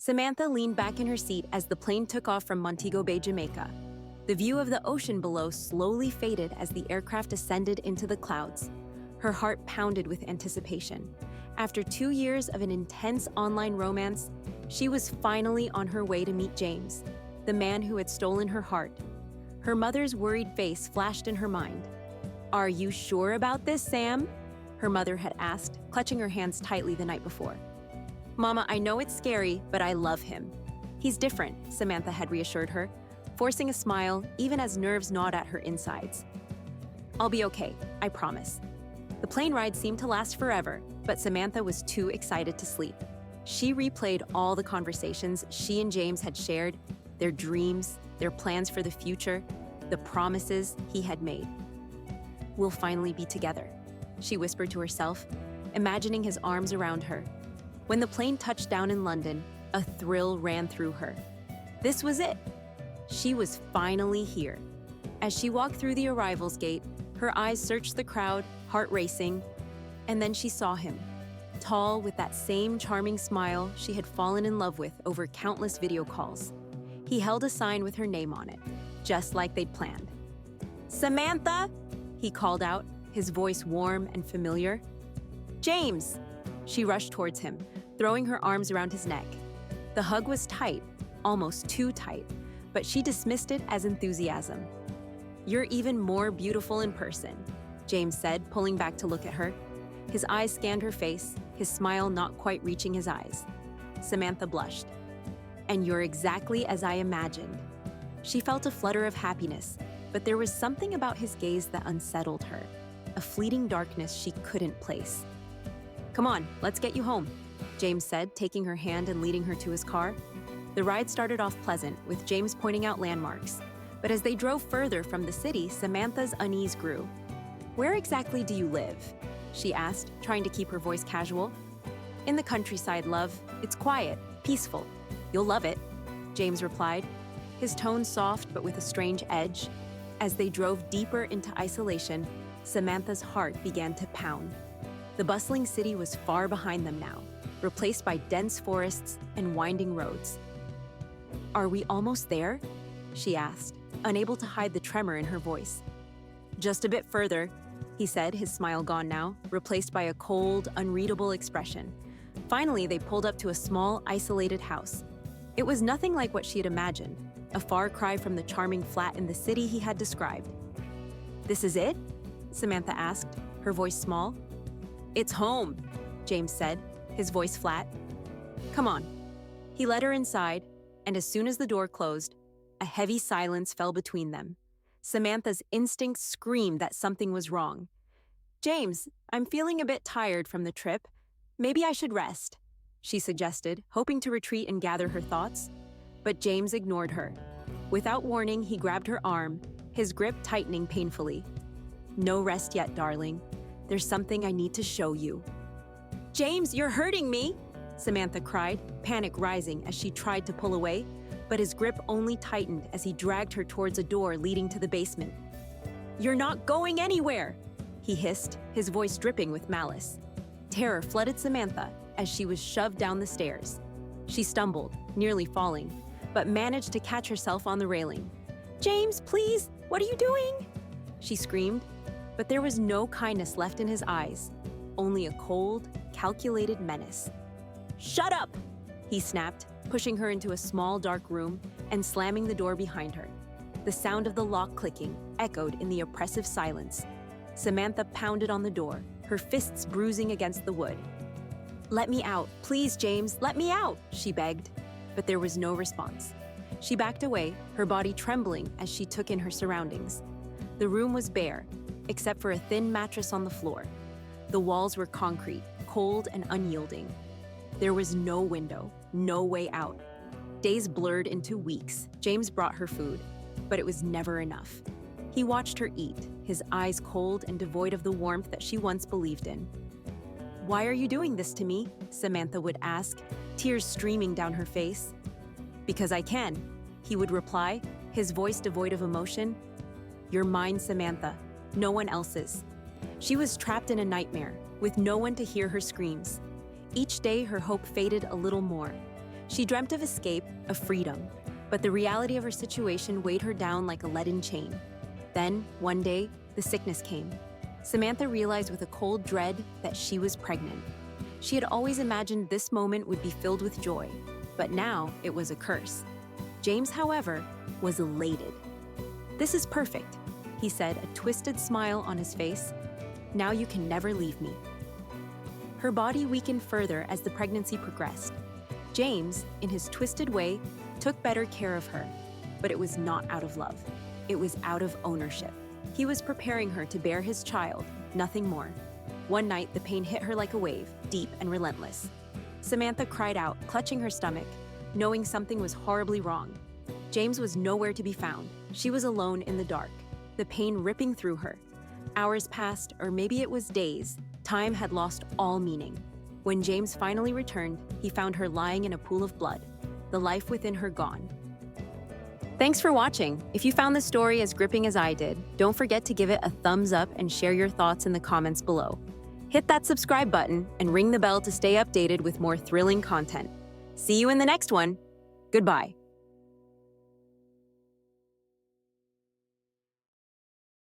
Samantha leaned back in her seat as the plane took off from Montego Bay, Jamaica. The view of the ocean below slowly faded as the aircraft ascended into the clouds. Her heart pounded with anticipation. After 2 years of an intense online romance, she was finally on her way to meet James, the man who had stolen her heart. Her mother's worried face flashed in her mind. "Are you sure about this, Sam?" her mother had asked, clutching her hands tightly the night before. "Mama, I know it's scary, but I love him. He's different," Samantha had reassured her, forcing a smile even as nerves gnawed at her insides. "I'll be okay, I promise." The plane ride seemed to last forever, but Samantha was too excited to sleep. She replayed all the conversations she and James had shared, their dreams, their plans for the future, the promises he had made. "We'll finally be together," she whispered to herself, imagining his arms around her. When the plane touched down in London, a thrill ran through her. This was it. She was finally here. As she walked through the arrivals gate, her eyes searched the crowd, heart racing, and then she saw him, tall with that same charming smile she had fallen in love with over countless video calls. He held a sign with her name on it, just like they'd planned. "Samantha!" he called out, his voice warm and familiar. "James!" She rushed towards him, throwing her arms around his neck. The hug was tight, almost too tight, but she dismissed it as enthusiasm. "You're even more beautiful in person," James said, pulling back to look at her. His eyes scanned her face, his smile not quite reaching his eyes. Samantha blushed. "And you're exactly as I imagined." She felt a flutter of happiness, but there was something about his gaze that unsettled her, a fleeting darkness she couldn't place. "Come on, let's get you home," James said, taking her hand and leading her to his car. The ride started off pleasant, with James pointing out landmarks. But as they drove further from the city, Samantha's unease grew. "Where exactly do you live?" she asked, trying to keep her voice casual. "In the countryside, love. It's quiet, peaceful. You'll love it," James replied, his tone soft but with a strange edge. As they drove deeper into isolation, Samantha's heart began to pound. The bustling city was far behind them now, replaced by dense forests and winding roads. "Are we almost there?" she asked, unable to hide the tremor in her voice. "Just a bit further," he said, his smile gone now, replaced by a cold, unreadable expression. Finally, they pulled up to a small, isolated house. It was nothing like what she had imagined, a far cry from the charming flat in the city he had described. "This is it?" Samantha asked, her voice small. "It's home," James said, his voice flat. "Come on." He led her inside, and as soon as the door closed, a heavy silence fell between them. Samantha's instincts screamed that something was wrong. "James, I'm feeling a bit tired from the trip. Maybe I should rest," she suggested, hoping to retreat and gather her thoughts. But James ignored her. Without warning, he grabbed her arm, his grip tightening painfully. "No rest yet, darling. There's something I need to show you." "James, you're hurting me!" Samantha cried, panic rising as she tried to pull away, but his grip only tightened as he dragged her towards a door leading to the basement. "You're not going anywhere!" he hissed, his voice dripping with malice. Terror flooded Samantha as she was shoved down the stairs. She stumbled, nearly falling, but managed to catch herself on the railing. "James, please! What are you doing?" she screamed, but there was no kindness left in his eyes, only a cold, calculated menace. "Shut up!" he snapped, pushing her into a small, dark room and slamming the door behind her. The sound of the lock clicking echoed in the oppressive silence. Samantha pounded on the door, her fists bruising against the wood. "Let me out, please, James, let me out," she begged, but there was no response. She backed away, her body trembling as she took in her surroundings. The room was bare, except for a thin mattress on the floor. The walls were concrete, cold and unyielding. There was no window, no way out. Days blurred into weeks. James brought her food, but it was never enough. He watched her eat, his eyes cold and devoid of the warmth that she once believed in. "Why are you doing this to me?" Samantha would ask, tears streaming down her face. "Because I can," he would reply, his voice devoid of emotion. "You're mine, Samantha, no one else's." She was trapped in a nightmare, with no one to hear her screams. Each day, her hope faded a little more. She dreamt of escape, of freedom, but the reality of her situation weighed her down like a leaden chain. Then, one day, the sickness came. Samantha realized with a cold dread that she was pregnant. She had always imagined this moment would be filled with joy, but now it was a curse. James, however, was elated. "This is perfect," he said, a twisted smile on his face. "Now you can never leave me." Her body weakened further as the pregnancy progressed. James, in his twisted way, took better care of her, but it was not out of love. It was out of ownership. He was preparing her to bear his child, nothing more. One night, the pain hit her like a wave, deep and relentless. Samantha cried out, clutching her stomach, knowing something was horribly wrong. James was nowhere to be found. She was alone in the dark, the pain ripping through her. Hours passed, or maybe it was days. Time had lost all meaning. When James finally returned, he found her lying in a pool of blood, the life within her gone. Thanks for watching. If you found this story as gripping as I did, don't forget to give it a thumbs up and share your thoughts in the comments below. Hit that subscribe button and ring the bell to stay updated with more thrilling content. See you in the next one. Goodbye.